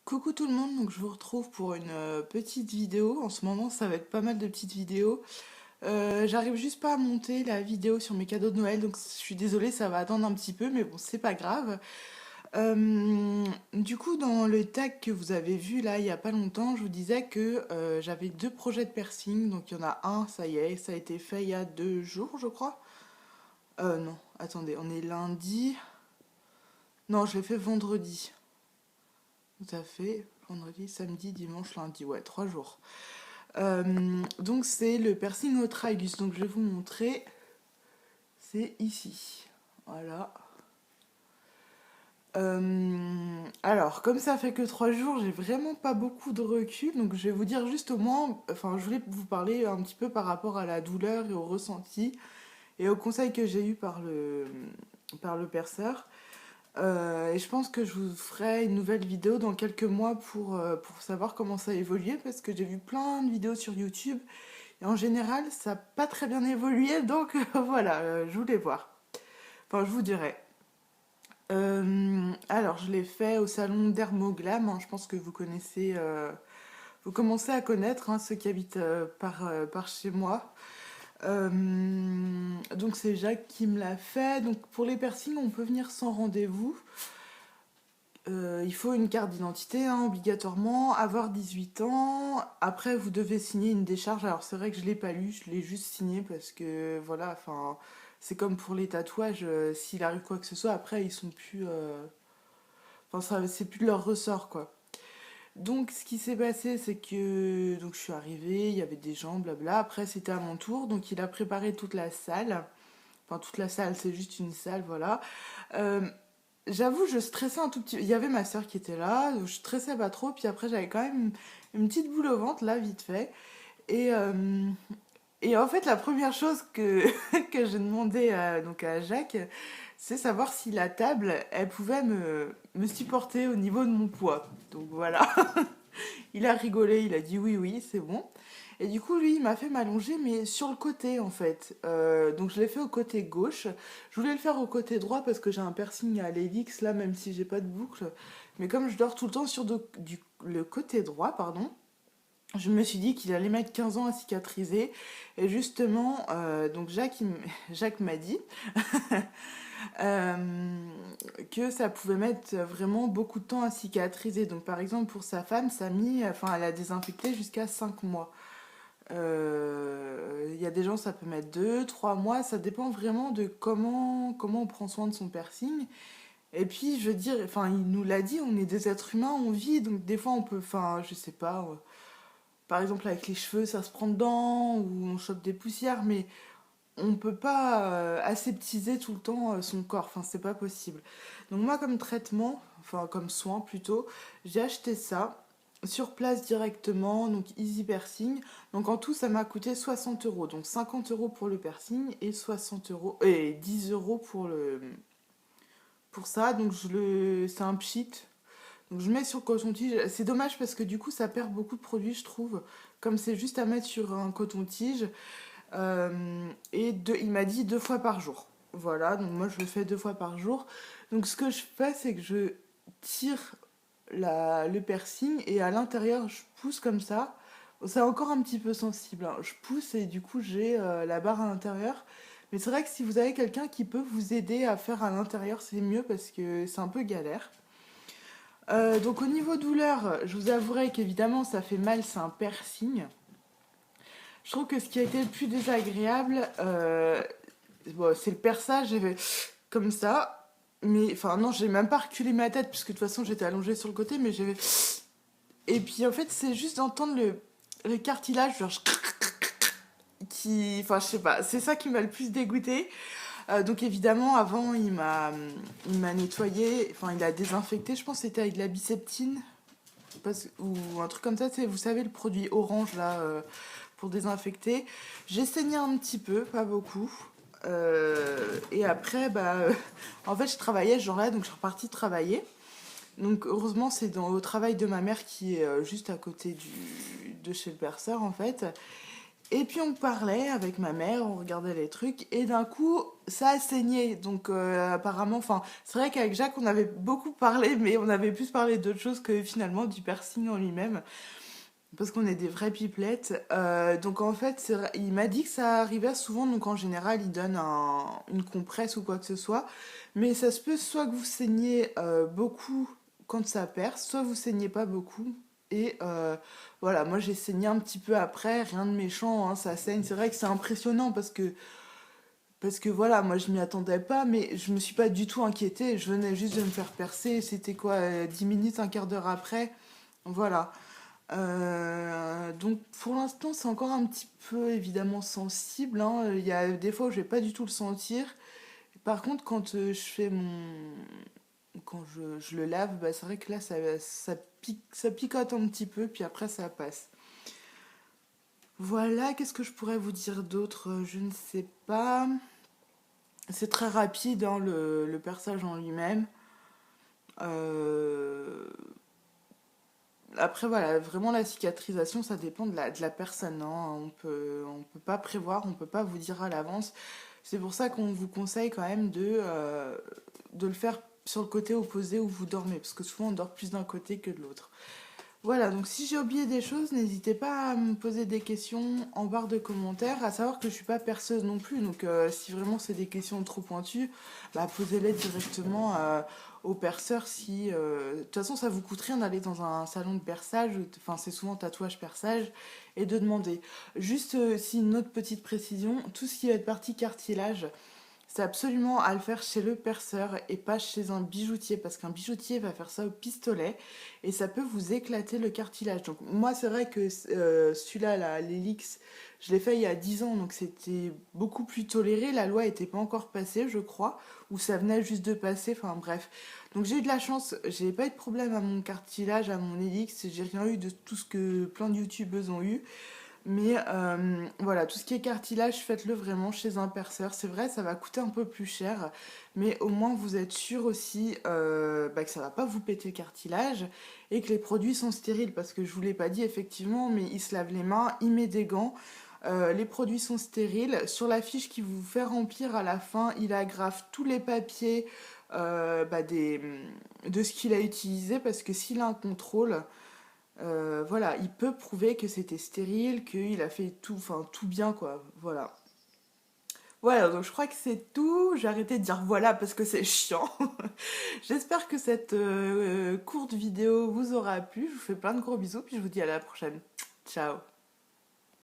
Coucou tout le monde, donc je vous retrouve pour une petite vidéo. En ce moment, ça va être pas mal de petites vidéos. J'arrive juste pas à monter la vidéo sur mes cadeaux de Noël, donc je suis désolée, ça va attendre un petit peu, mais bon, c'est pas grave. Du coup, dans le tag que vous avez vu là il y a pas longtemps, je vous disais que j'avais deux projets de piercing. Donc il y en a un, ça y est, ça a été fait il y a 2 jours, je crois. Non, attendez, on est lundi. Non, je l'ai fait vendredi. Tout à fait. Vendredi, samedi, dimanche, lundi. Ouais, 3 jours. Donc c'est le piercing au tragus. Donc je vais vous montrer. C'est ici. Voilà. Alors, comme ça fait que 3 jours, j'ai vraiment pas beaucoup de recul. Donc je vais vous dire juste au moins. Enfin, je voulais vous parler un petit peu par rapport à la douleur et au ressenti et aux conseils que j'ai eu par le perceur. Et je pense que je vous ferai une nouvelle vidéo dans quelques mois pour savoir comment ça a évolué parce que j'ai vu plein de vidéos sur YouTube et en général ça n'a pas très bien évolué donc voilà, je voulais voir. Enfin, je vous dirai. Alors, je l'ai fait au salon d'Hermoglam, hein, je pense que vous connaissez, vous commencez à connaître hein, ceux qui habitent par chez moi. Donc c'est Jacques qui me l'a fait. Donc pour les piercings, on peut venir sans rendez-vous. Il faut une carte d'identité, hein, obligatoirement, avoir 18 ans. Après, vous devez signer une décharge. Alors, c'est vrai que je l'ai pas lu, je l'ai juste signé parce que, voilà, enfin, c'est comme pour les tatouages, s'il arrive quoi que ce soit, après, ils sont plus. Enfin, ça, c'est plus de leur ressort, quoi. Donc, ce qui s'est passé, c'est que donc, je suis arrivée, il y avait des gens, blabla. Après, c'était à mon tour, donc il a préparé toute la salle. Enfin, toute la salle, c'est juste une salle, voilà. Euh, J'avoue, je stressais un tout petit peu. Il y avait ma soeur qui était là, je stressais pas trop, puis après j'avais quand même une petite boule au ventre, là, vite fait. Et, euh, et en fait, la première chose que, que j'ai demandé donc à Jacques, c'est savoir si la table, elle pouvait me supporter au niveau de mon poids. Donc voilà. Il a rigolé, il a dit oui, oui, c'est bon. Et du coup, lui, il m'a fait m'allonger, mais sur le côté, en fait. Donc, je l'ai fait au côté gauche. Je voulais le faire au côté droit parce que j'ai un piercing à l'hélix, là, même si j'ai pas de boucle. Mais comme je dors tout le temps sur le côté droit, pardon, je me suis dit qu'il allait mettre 15 ans à cicatriser. Et justement, donc Jacques m'a dit euh, que ça pouvait mettre vraiment beaucoup de temps à cicatriser. Donc, par exemple, pour sa femme, ça a mis, enfin, elle a désinfecté jusqu'à 5 mois. Il y a des gens, ça peut mettre 2, 3 mois, ça dépend vraiment de comment on prend soin de son piercing. Et puis, je veux dire, enfin, il nous l'a dit, on est des êtres humains, on vit, donc des fois on peut, enfin, je sais pas, par exemple avec les cheveux, ça se prend dedans, ou on chope des poussières, mais on peut pas aseptiser tout le temps son corps, enfin, c'est pas possible. Donc, moi, comme traitement, enfin, comme soin plutôt, j'ai acheté ça sur place directement, donc easy piercing. Donc en tout, ça m'a coûté 60 euros. Donc 50 euros pour le piercing et 60 euros et 10 euros pour ça. Donc c'est un pchit. Donc je mets sur coton-tige. C'est dommage parce que du coup, ça perd beaucoup de produits, je trouve. Comme c'est juste à mettre sur un coton-tige. Il m'a dit 2 fois par jour. Voilà, donc moi je le fais 2 fois par jour. Donc ce que je fais, c'est que je tire le piercing et à l'intérieur je pousse comme ça. C'est encore un petit peu sensible, hein. Je pousse et du coup j'ai la barre à l'intérieur. Mais c'est vrai que si vous avez quelqu'un qui peut vous aider à faire à l'intérieur, c'est mieux parce que c'est un peu galère. Donc au niveau douleur, je vous avouerai qu'évidemment ça fait mal, c'est un piercing. Je trouve que ce qui a été le plus désagréable, bon, c'est le perçage. J'ai fait comme ça. Mais enfin, non, j'ai même pas reculé ma tête, puisque de toute façon j'étais allongée sur le côté, mais j'avais. Et puis en fait, c'est juste d'entendre le cartilage, genre. Qui. Enfin, je sais pas, c'est ça qui m'a le plus dégoûté. Donc évidemment, avant, il m'a nettoyé, enfin, il a désinfecté, je pense que c'était avec de la biceptine, ou un truc comme ça, c'est, vous savez, le produit orange là, pour désinfecter. J'ai saigné un petit peu, pas beaucoup. Et après, en fait, je travaillais ce jour-là, donc je suis repartie travailler. Donc heureusement, c'est au travail de ma mère qui est juste à côté de chez le perceur, en fait. Et puis on parlait avec ma mère, on regardait les trucs, et d'un coup, ça a saigné. Donc apparemment, enfin, c'est vrai qu'avec Jacques, on avait beaucoup parlé, mais on avait plus parlé d'autre chose que finalement du piercing en lui-même, parce qu'on est des vraies pipelettes. Donc en fait, il m'a dit que ça arrivait souvent, donc en général, il donne une compresse ou quoi que ce soit. Mais ça se peut soit que vous saignez beaucoup quand ça perce, soit vous saignez pas beaucoup. Et voilà, moi j'ai saigné un petit peu après, rien de méchant, hein, ça saigne. C'est vrai que c'est impressionnant parce que voilà, moi je m'y attendais pas, mais je me suis pas du tout inquiétée. Je venais juste de me faire percer, c'était quoi, 10 minutes, un quart d'heure après. Voilà. Donc pour l'instant c'est encore un petit peu évidemment sensible, hein. Il y a des fois où je vais pas du tout le sentir. Par contre quand je fais quand je le lave, bah, c'est vrai que là ça picote un petit peu puis après ça passe. Voilà, qu'est-ce que je pourrais vous dire d'autre? Je ne sais pas. C'est très rapide, hein, le perçage en lui-même. Euh, Après, voilà, vraiment la cicatrisation, ça dépend de la personne, hein. On peut pas prévoir, on peut pas vous dire à l'avance. C'est pour ça qu'on vous conseille quand même de le faire sur le côté opposé où vous dormez, parce que souvent on dort plus d'un côté que de l'autre. Voilà, donc si j'ai oublié des choses, n'hésitez pas à me poser des questions en barre de commentaires, à savoir que je suis pas perceuse non plus, donc si vraiment c'est des questions trop pointues, bah, posez-les directement au perceur si... De toute façon, ça vous coûte rien d'aller dans un salon de perçage, enfin c'est souvent tatouage perçage, et de demander. Juste, si une autre petite précision, tout ce qui va être partie cartilage, c'est absolument à le faire chez le perceur et pas chez un bijoutier parce qu'un bijoutier va faire ça au pistolet et ça peut vous éclater le cartilage. Donc moi c'est vrai que celui-là, là, l'Helix, je l'ai fait il y a 10 ans donc c'était beaucoup plus toléré. La loi n'était pas encore passée je crois ou ça venait juste de passer, enfin bref. Donc j'ai eu de la chance, j'ai pas eu de problème à mon cartilage, à mon Helix, j'ai rien eu de tout ce que plein de youtubeuses ont eu. Mais voilà, tout ce qui est cartilage, faites-le vraiment chez un perceur. C'est vrai, ça va coûter un peu plus cher, mais au moins vous êtes sûr aussi bah, que ça va pas vous péter le cartilage et que les produits sont stériles. Parce que je vous l'ai pas dit effectivement, mais il se lave les mains, il met des gants. Les produits sont stériles. Sur la fiche qu'il vous fait remplir à la fin, il agrafe tous les papiers bah, de ce qu'il a utilisé parce que s'il a un contrôle, voilà, il peut prouver que c'était stérile, qu'il a fait tout, enfin tout bien quoi. Voilà. Voilà, donc je crois que c'est tout. J'ai arrêté de dire voilà parce que c'est chiant. J'espère que cette courte vidéo vous aura plu. Je vous fais plein de gros bisous puis je vous dis à la prochaine. Ciao.